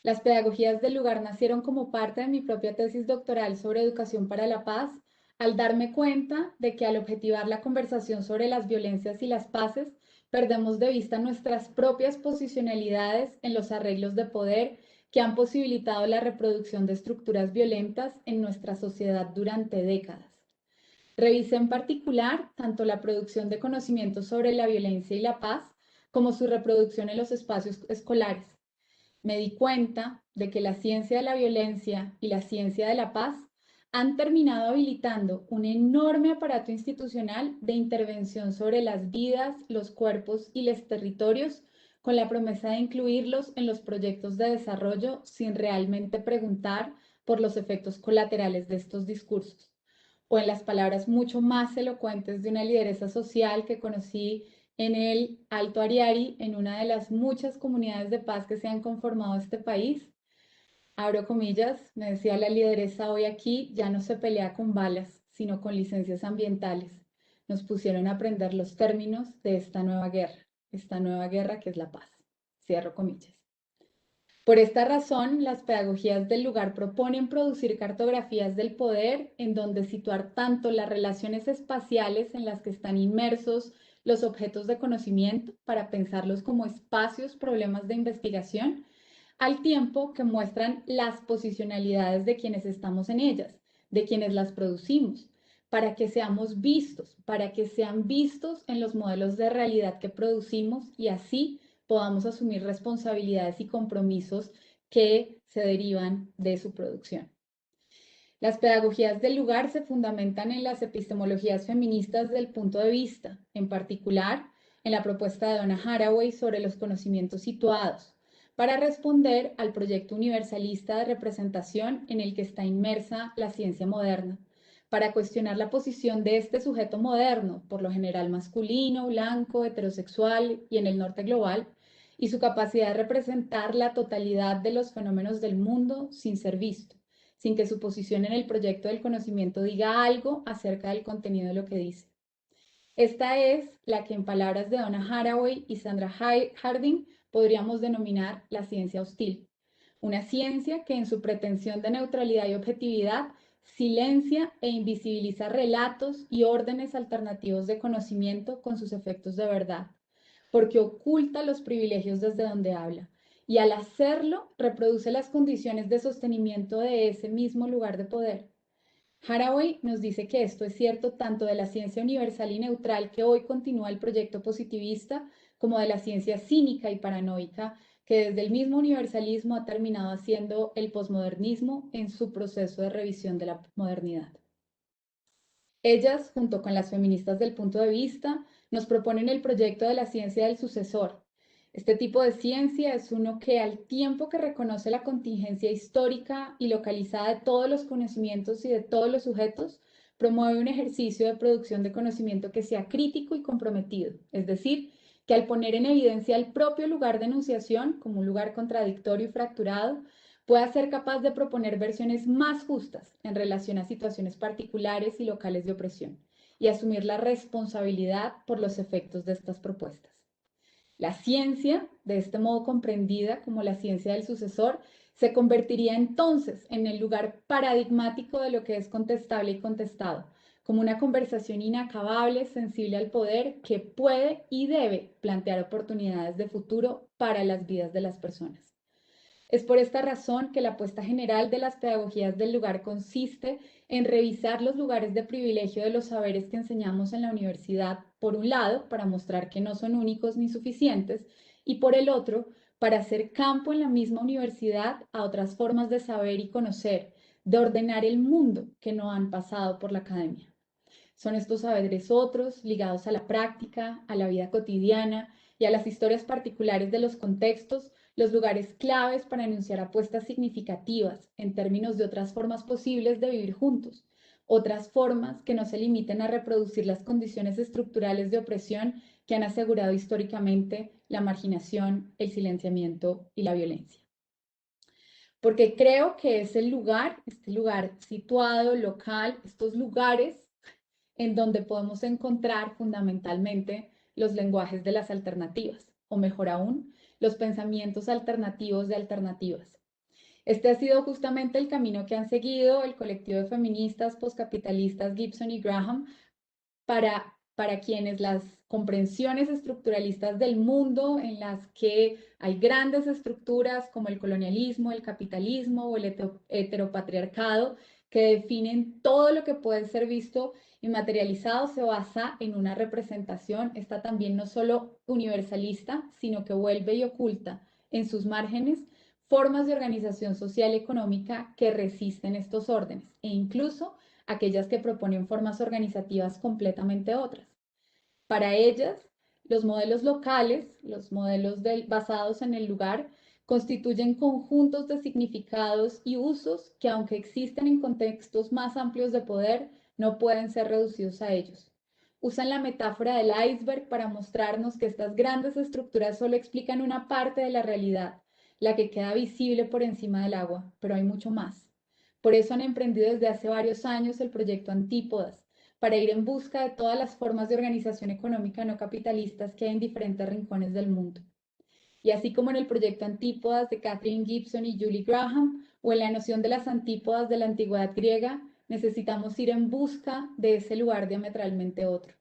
Las pedagogías del lugar nacieron como parte de mi propia tesis doctoral sobre educación para la paz, al darme cuenta de que al objetivar la conversación sobre las violencias y las paces, perdemos de vista nuestras propias posicionalidades en los arreglos de poder que han posibilitado la reproducción de estructuras violentas en nuestra sociedad durante décadas. Revisé en particular tanto la producción de conocimientos sobre la violencia y la paz como su reproducción en los espacios escolares. Me di cuenta de que la ciencia de la violencia y la ciencia de la paz han terminado habilitando un enorme aparato institucional de intervención sobre las vidas, los cuerpos y los territorios con la promesa de incluirlos en los proyectos de desarrollo sin realmente preguntar por los efectos colaterales de estos discursos. O en las palabras mucho más elocuentes de una lideresa social que conocí en el Alto Ariari, en una de las muchas comunidades de paz que se han conformado en este país, abro comillas, me decía la lideresa hoy aquí, ya no se pelea con balas, sino con licencias ambientales. Nos pusieron a aprender los términos de esta nueva guerra que es la paz. Cierro comillas. Por esta razón, las pedagogías del lugar proponen producir cartografías del poder en donde situar tanto las relaciones espaciales en las que están inmersos los objetos de conocimiento para pensarlos como espacios, problemas de investigación, al tiempo que muestran las posicionalidades de quienes estamos en ellas, de quienes las producimos, para que seamos vistos, para que sean vistos en los modelos de realidad que producimos y así podamos asumir responsabilidades y compromisos que se derivan de su producción. Las pedagogías del lugar se fundamentan en las epistemologías feministas del punto de vista, en particular en la propuesta de Donna Haraway sobre los conocimientos situados, para responder al proyecto universalista de representación en el que está inmersa la ciencia moderna, para cuestionar la posición de este sujeto moderno, por lo general masculino, blanco, heterosexual y en el norte global, y su capacidad de representar la totalidad de los fenómenos del mundo sin ser visto, sin que su posición en el proyecto del conocimiento diga algo acerca del contenido de lo que dice. Esta es la que en palabras de Donna Haraway y Sandra Harding podríamos denominar la ciencia hostil. Una ciencia que en su pretensión de neutralidad y objetividad silencia e invisibiliza relatos y órdenes alternativos de conocimiento con sus efectos de verdad, porque oculta los privilegios desde donde habla y al hacerlo reproduce las condiciones de sostenimiento de ese mismo lugar de poder. Haraway nos dice que esto es cierto tanto de la ciencia universal y neutral que hoy continúa el proyecto positivista, como de la ciencia cínica y paranoica que desde el mismo universalismo ha terminado haciendo el posmodernismo en su proceso de revisión de la modernidad. Ellas, junto con las feministas del punto de vista, nos proponen el proyecto de la ciencia del sucesor. Este tipo de ciencia es uno que al tiempo que reconoce la contingencia histórica y localizada de todos los conocimientos y de todos los sujetos, promueve un ejercicio de producción de conocimiento que sea crítico y comprometido, es decir, que al poner en evidencia el propio lugar de enunciación como un lugar contradictorio y fracturado, pueda ser capaz de proponer versiones más justas en relación a situaciones particulares y locales de opresión y asumir la responsabilidad por los efectos de estas propuestas. La ciencia, de este modo comprendida como la ciencia del sucesor, se convertiría entonces en el lugar paradigmático de lo que es contestable y contestado, como una conversación inacabable, sensible al poder, que puede y debe plantear oportunidades de futuro para las vidas de las personas. Es por esta razón que la apuesta general de las pedagogías del lugar consiste en revisar los lugares de privilegio de los saberes que enseñamos en la universidad, por un lado, para mostrar que no son únicos ni suficientes, y por el otro, para hacer campo en la misma universidad a otras formas de saber y conocer, de ordenar el mundo que no han pasado por la academia. Son estos saberes otros, ligados a la práctica, a la vida cotidiana y a las historias particulares de los contextos, los lugares claves para enunciar apuestas significativas en términos de otras formas posibles de vivir juntos, otras formas que no se limiten a reproducir las condiciones estructurales de opresión que han asegurado históricamente la marginación, el silenciamiento y la violencia. Porque creo que es el lugar, este lugar situado, local, estos lugares en donde podemos encontrar fundamentalmente los lenguajes de las alternativas, o mejor aún, los pensamientos alternativos de alternativas. Este ha sido justamente el camino que han seguido el colectivo de feministas postcapitalistas Gibson y Graham para quienes las comprensiones estructuralistas del mundo en las que hay grandes estructuras como el colonialismo, el capitalismo o el heteropatriarcado que definen todo lo que puede ser visto y materializado se basa en una representación, esta también no solo universalista, sino que vuelve y oculta en sus márgenes formas de organización social y económica que resisten estos órdenes e incluso aquellas que proponen formas organizativas completamente otras. Para ellas, los modelos locales, los modelos basados en el lugar, constituyen conjuntos de significados y usos que, aunque existen en contextos más amplios de poder, no pueden ser reducidos a ellos. Usan la metáfora del iceberg para mostrarnos que estas grandes estructuras solo explican una parte de la realidad, la que queda visible por encima del agua, pero hay mucho más. Por eso han emprendido desde hace varios años el proyecto Antípodas, para ir en busca de todas las formas de organización económica no capitalistas que hay en diferentes rincones del mundo. Y así como en el proyecto Antípodas de Catherine Gibson y Julie Graham, o en la noción de las antípodas de la antigüedad griega, necesitamos ir en busca de ese lugar diametralmente otro.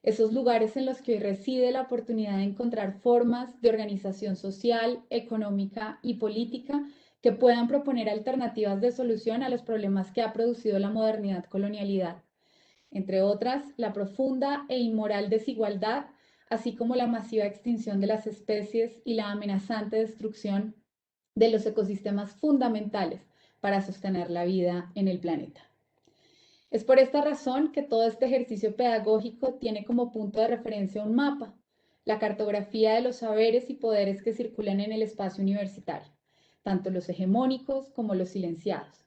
Esos lugares en los que hoy reside la oportunidad de encontrar formas de organización social, económica y política que puedan proponer alternativas de solución a los problemas que ha producido la modernidad colonialidad, entre otras, la profunda e inmoral desigualdad, así como la masiva extinción de las especies y la amenazante destrucción de los ecosistemas fundamentales para sostener la vida en el planeta. Es por esta razón que todo este ejercicio pedagógico tiene como punto de referencia un mapa, la cartografía de los saberes y poderes que circulan en el espacio universitario, tanto los hegemónicos como los silenciados.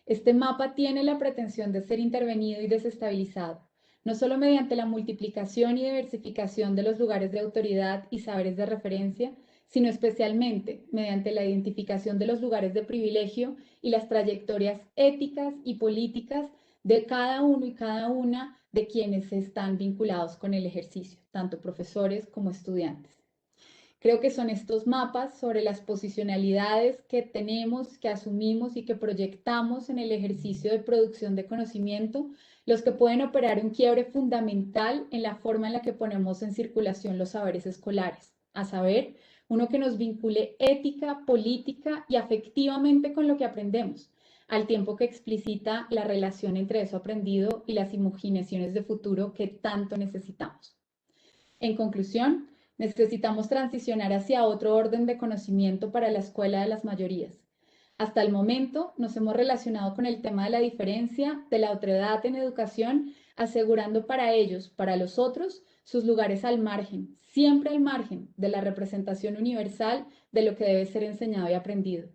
Este mapa tiene la pretensión de ser intervenido y desestabilizado, no solo mediante la multiplicación y diversificación de los lugares de autoridad y saberes de referencia, sino especialmente mediante la identificación de los lugares de privilegio y las trayectorias éticas y políticas de cada uno y cada una de quienes están vinculados con el ejercicio, tanto profesores como estudiantes. Creo que son estos mapas sobre las posicionalidades que tenemos, que asumimos y que proyectamos en el ejercicio de producción de conocimiento los que pueden operar un quiebre fundamental en la forma en la que ponemos en circulación los saberes escolares, a saber, uno que nos vincule ética, política y afectivamente con lo que aprendemos, al tiempo que explicita la relación entre eso aprendido y las imaginaciones de futuro que tanto necesitamos. En conclusión, necesitamos transicionar hacia otro orden de conocimiento para la escuela de las mayorías. Hasta el momento nos hemos relacionado con el tema de la diferencia, de la otredad en educación, asegurando para ellos, para los otros, sus lugares al margen, siempre al margen de la representación universal de lo que debe ser enseñado y aprendido.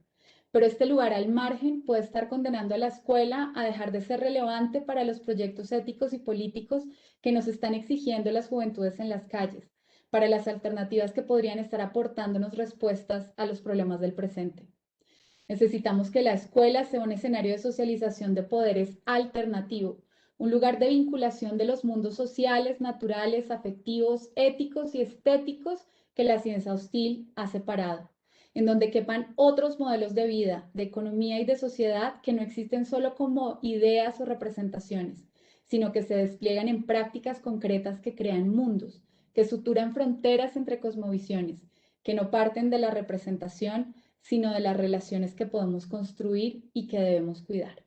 Pero este lugar al margen puede estar condenando a la escuela a dejar de ser relevante para los proyectos éticos y políticos que nos están exigiendo las juventudes en las calles, para las alternativas que podrían estar aportándonos respuestas a los problemas del presente. Necesitamos que la escuela sea un escenario de socialización de poderes alternativo, un lugar de vinculación de los mundos sociales, naturales, afectivos, éticos y estéticos que la ciencia hostil ha separado, en donde quepan otros modelos de vida, de economía y de sociedad que no existen solo como ideas o representaciones, sino que se despliegan en prácticas concretas que crean mundos, que suturan fronteras entre cosmovisiones, que no parten de la representación, sino de las relaciones que podemos construir y que debemos cuidar.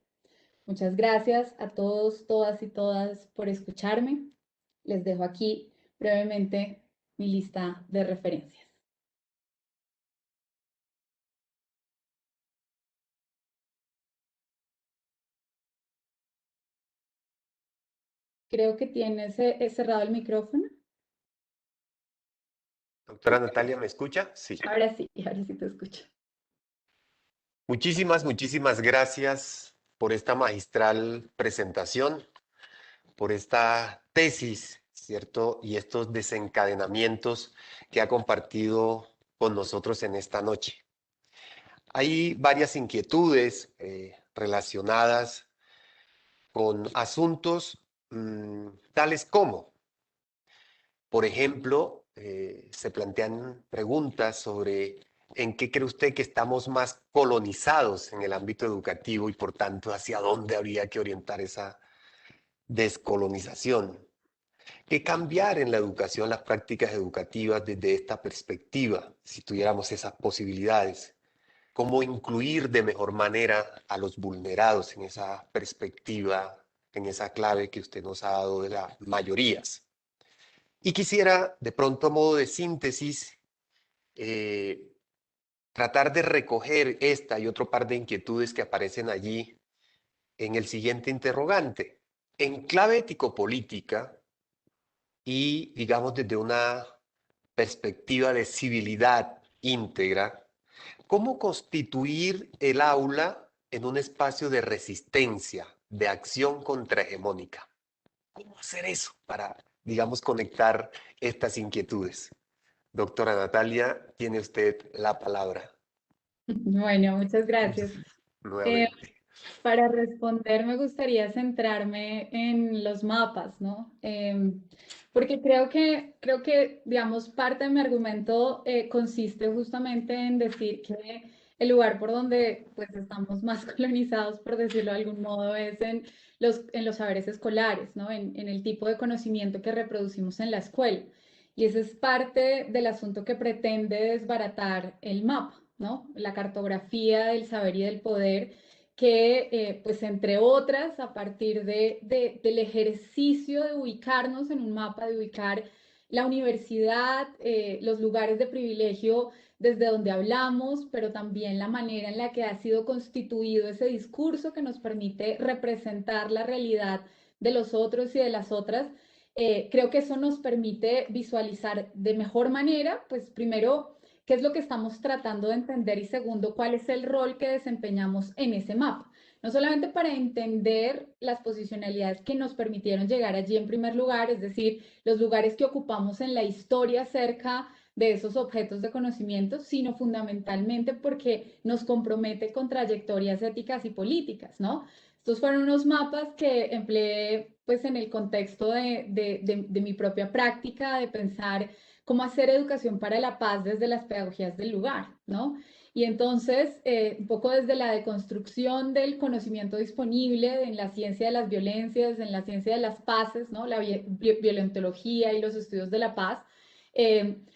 Muchas gracias a todos, todas y todas por escucharme. Les dejo aquí brevemente mi lista de referencias. Creo que tienes cerrado el micrófono. Doctora Natalia, ¿me escucha? Sí. Ahora sí te escucho. Muchísimas gracias por esta magistral presentación, por esta tesis, ¿cierto? Y estos desencadenamientos que ha compartido con nosotros en esta noche. Hay varias inquietudes relacionadas con asuntos tales como, por ejemplo, se plantean preguntas sobre en qué cree usted que estamos más colonizados en el ámbito educativo y por tanto hacia dónde habría que orientar esa descolonización. ¿Qué cambiar en la educación, las prácticas educativas desde esta perspectiva, si tuviéramos esas posibilidades? ¿Cómo incluir de mejor manera a los vulnerados en esa perspectiva, en esa clave que usted nos ha dado de las mayorías? Y quisiera, de pronto, a modo de síntesis, eh, tratar de recoger esta y otro par de inquietudes que aparecen allí en el siguiente interrogante. En clave ético-política y, digamos, desde una perspectiva de civilidad íntegra, ¿cómo constituir el aula en un espacio de resistencia, de acción contrahegemónica? ¿Cómo hacer eso para, digamos, conectar estas inquietudes? Doctora Natalia, tiene usted la palabra Bueno, muchas gracias. Eh, nuevamente. para responder, me gustaría centrarme en los mapas, ¿no? Porque creo que, digamos, parte de mi argumento consiste justamente en decir que el lugar por donde pues estamos más colonizados, por decirlo de algún modo, es en los saberes escolares, ¿no? En el tipo de conocimiento que reproducimos en la escuela. Y ese es parte del asunto que pretende desbaratar el mapa, ¿no? La cartografía del saber y del poder que, pues entre otras, a partir del ejercicio de ubicarnos en un mapa, de ubicar la universidad, los lugares de privilegio desde donde hablamos, pero también la manera en la que ha sido constituido ese discurso que nos permite representar la realidad de los otros y de las otras. Creo que eso nos permite visualizar de mejor manera, pues primero, qué es lo que estamos tratando de entender y segundo, cuál es el rol que desempeñamos en ese mapa. No solamente para entender las posicionalidades que nos permitieron llegar allí en primer lugar, es decir, los lugares que ocupamos en la historia cerca de esos objetos de conocimiento, sino fundamentalmente porque nos compromete con trayectorias éticas y políticas, ¿no? Estos fueron unos mapas que empleé pues en el contexto de mi propia práctica, de pensar cómo hacer educación para la paz desde las pedagogías del lugar, ¿no? Y entonces, un poco desde la deconstrucción del conocimiento disponible en la ciencia de las violencias, en la ciencia de las paces, ¿no? La violentología y los estudios de la paz,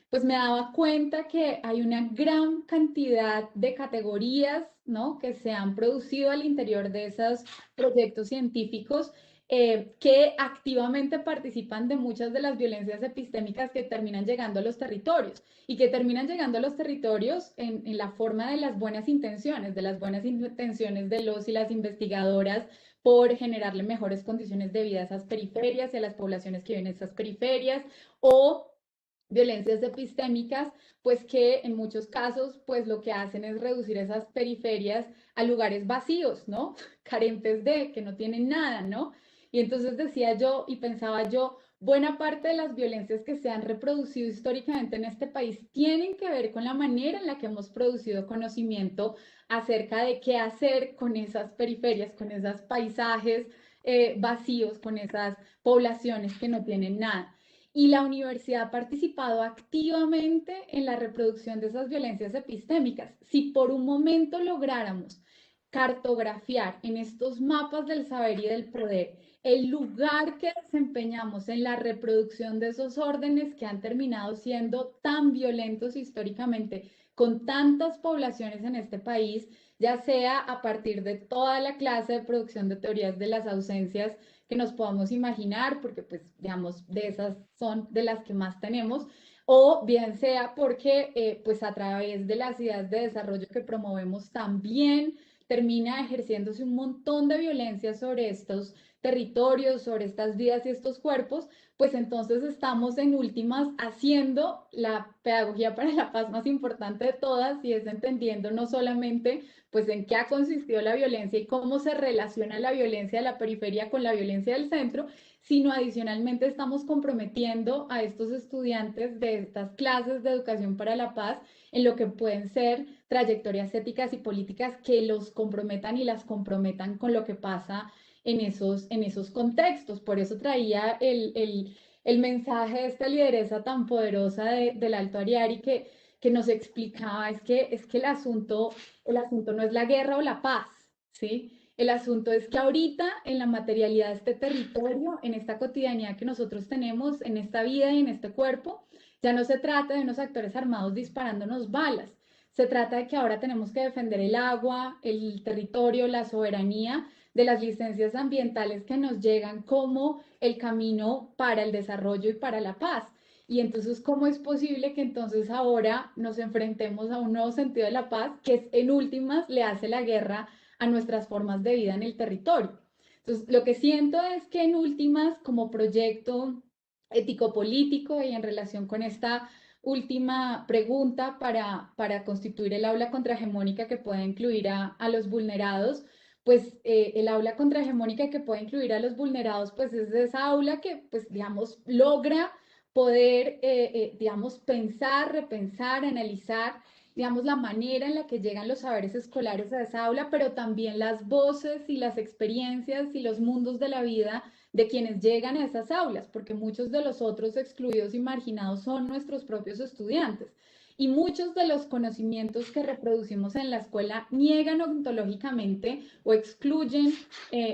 pues me daba cuenta que hay una gran cantidad de categorías, ¿no? Que se han producido al interior de esos proyectos científicos que activamente participan de muchas de las violencias epistémicas que terminan llegando a los territorios y que terminan llegando a los territorios en la forma de las buenas intenciones de los y las investigadoras por generarle mejores condiciones de vida a esas periferias y a las poblaciones que viven en esas periferias, o violencias epistémicas, pues que en muchos casos, pues lo que hacen es reducir esas periferias a lugares vacíos, ¿no? Carentes de, que no tienen nada, ¿no? Y entonces decía yo y pensaba yo, buena parte de las violencias que se han reproducido históricamente en este país tienen que ver con la manera en la que hemos producido conocimiento acerca de qué hacer con esas periferias, con esos paisajes vacíos, con esas poblaciones que no tienen nada. Y la universidad ha participado activamente en la reproducción de esas violencias epistémicas. Si por un momento lográramos cartografiar en estos mapas del saber y del poder el lugar que desempeñamos en la reproducción de esos órdenes que han terminado siendo tan violentos históricamente con tantas poblaciones en este país, ya sea a partir de toda la clase de producción de teorías de las ausencias que nos podamos imaginar, porque pues digamos, de esas son de las que más tenemos, o bien sea porque pues a través de las ideas de desarrollo que promovemos también termina ejerciéndose un montón de violencia sobre estos territorios, sobre estas vidas y estos cuerpos, pues entonces estamos en últimas haciendo la pedagogía para la paz más importante de todas y es entendiendo no solamente pues en qué ha consistido la violencia y cómo se relaciona la violencia de la periferia con la violencia del centro, sino adicionalmente estamos comprometiendo a estos estudiantes de estas clases de educación para la paz en lo que pueden ser trayectorias éticas y políticas que los comprometan y las comprometan con lo que pasa en esos contextos. Por eso traía el mensaje de esta lideresa tan poderosa del Alto Ariari que nos explicaba es que el asunto no es la guerra o la paz, ¿sí? El asunto es que ahorita en la materialidad de este territorio, en esta cotidianidad que nosotros tenemos, en esta vida y en este cuerpo, ya no se trata de unos actores armados disparándonos balas. Se trata de que ahora tenemos que defender el agua, el territorio, la soberanía de las licencias ambientales que nos llegan como el camino para el desarrollo y para la paz. Y entonces, ¿cómo es posible que entonces ahora nos enfrentemos a un nuevo sentido de la paz que en últimas le hace la guerra a nuestras formas de vida en el territorio? Entonces, lo que siento es que en últimas, como proyecto ético-político y en relación con esta última pregunta para constituir el aula contrahegemónica que pueda incluir a los vulnerados, pues el aula contrahegemónica que puede incluir a los vulnerados, pues es esa aula que, pues digamos, logra poder, digamos, pensar, repensar, analizar, digamos, la manera en la que llegan los saberes escolares a esa aula, pero también las voces y las experiencias y los mundos de la vida de quienes llegan a esas aulas, porque muchos de los otros excluidos y marginados son nuestros propios estudiantes. Y muchos de los conocimientos que reproducimos en la escuela niegan ontológicamente o excluyen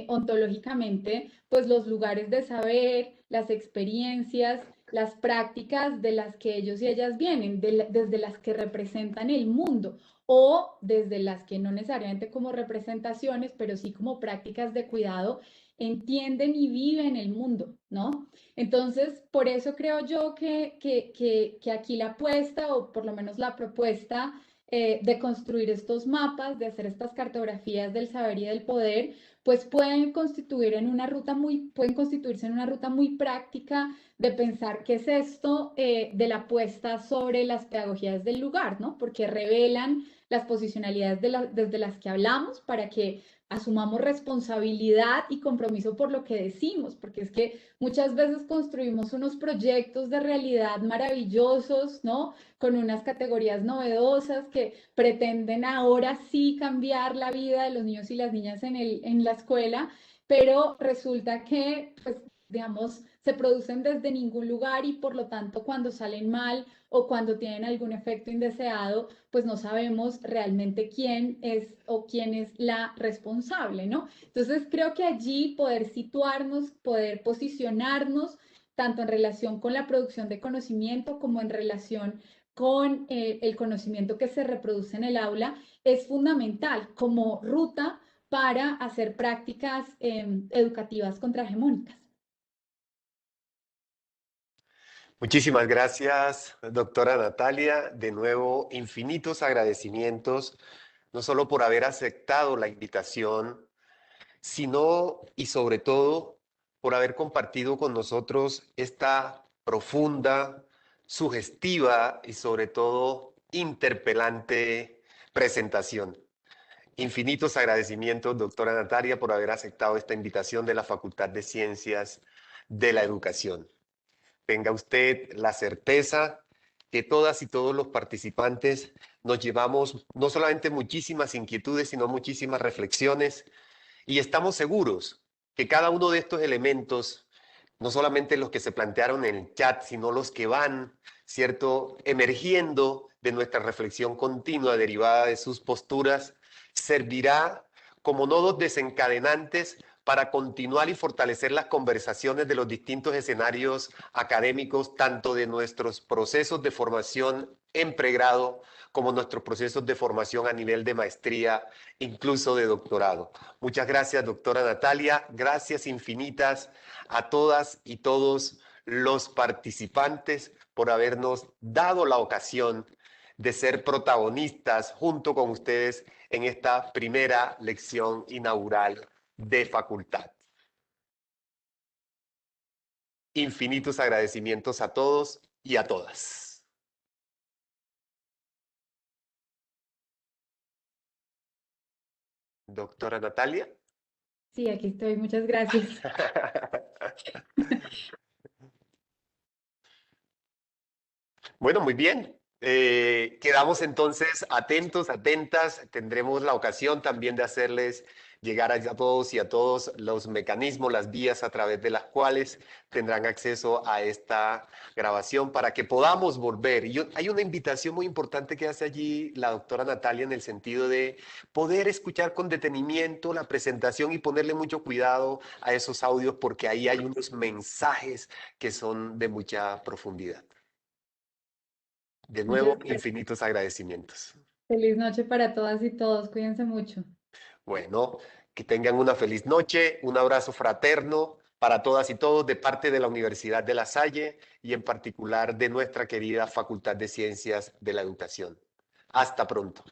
ontológicamente pues los lugares de saber, las experiencias, las prácticas de las que ellos y ellas vienen, desde las que representan el mundo o desde las que no necesariamente como representaciones, pero sí como prácticas de cuidado, entienden y viven el mundo, ¿no? Entonces, por eso creo yo que aquí la apuesta, o por lo menos la propuesta de construir estos mapas, de hacer estas cartografías del saber y del poder, pues pueden constituirse en una ruta muy práctica de pensar qué es esto de la apuesta sobre las pedagogías del lugar, ¿no? Porque revelan las posicionalidades desde las que hablamos para que asumamos responsabilidad y compromiso por lo que decimos, porque es que muchas veces construimos unos proyectos de realidad maravillosos, ¿no? Con unas categorías novedosas que pretenden ahora sí cambiar la vida de los niños y las niñas en la escuela, pero resulta que, pues, digamos, se producen desde ningún lugar y por lo tanto cuando salen mal o cuando tienen algún efecto indeseado, pues no sabemos realmente quién es o quién es la responsable, ¿no? Entonces creo que allí poder situarnos, poder posicionarnos, tanto en relación con la producción de conocimiento como en relación con el conocimiento que se reproduce en el aula, es fundamental como ruta para hacer prácticas educativas contrahegemónicas. Muchísimas gracias, doctora Natalia. De nuevo, infinitos agradecimientos, no solo por haber aceptado la invitación, sino y sobre todo por haber compartido con nosotros esta profunda, sugestiva y sobre todo interpelante presentación. Infinitos agradecimientos, doctora Natalia, por haber aceptado esta invitación de la Facultad de Ciencias de la Educación. Tenga usted la certeza que todas y todos los participantes nos llevamos no solamente muchísimas inquietudes, sino muchísimas reflexiones y estamos seguros que cada uno de estos elementos, no solamente los que se plantearon en el chat, sino los que van, ¿cierto?, emergiendo de nuestra reflexión continua derivada de sus posturas, servirá como nodos desencadenantes para continuar y fortalecer las conversaciones de los distintos escenarios académicos, tanto de nuestros procesos de formación en pregrado como nuestros procesos de formación a nivel de maestría, incluso de doctorado. Muchas gracias, doctora Natalia. Gracias infinitas a todas y todos los participantes por habernos dado la ocasión de ser protagonistas junto con ustedes en esta primera lección inaugural de facultad. Infinitos agradecimientos a todos y a todas. Doctora Natalia. Sí, aquí estoy. Muchas gracias. Bueno, muy bien. Quedamos entonces atentos, atentas. Tendremos la ocasión también de hacerles llegar a todos y a todos los mecanismos, las vías a través de las cuales tendrán acceso a esta grabación para que podamos volver. Y hay una invitación muy importante que hace allí la doctora Natalia en el sentido de poder escuchar con detenimiento la presentación y ponerle mucho cuidado a esos audios porque ahí hay unos mensajes que son de mucha profundidad. De Muchas nuevo, gracias. infinitos agradecimientos. Feliz noche para todas y todos. Cuídense mucho. Bueno, que tengan una feliz noche, un abrazo fraterno para todas y todos de parte de la Universidad de La Salle y en particular de nuestra querida Facultad de Ciencias de la Educación. Hasta pronto.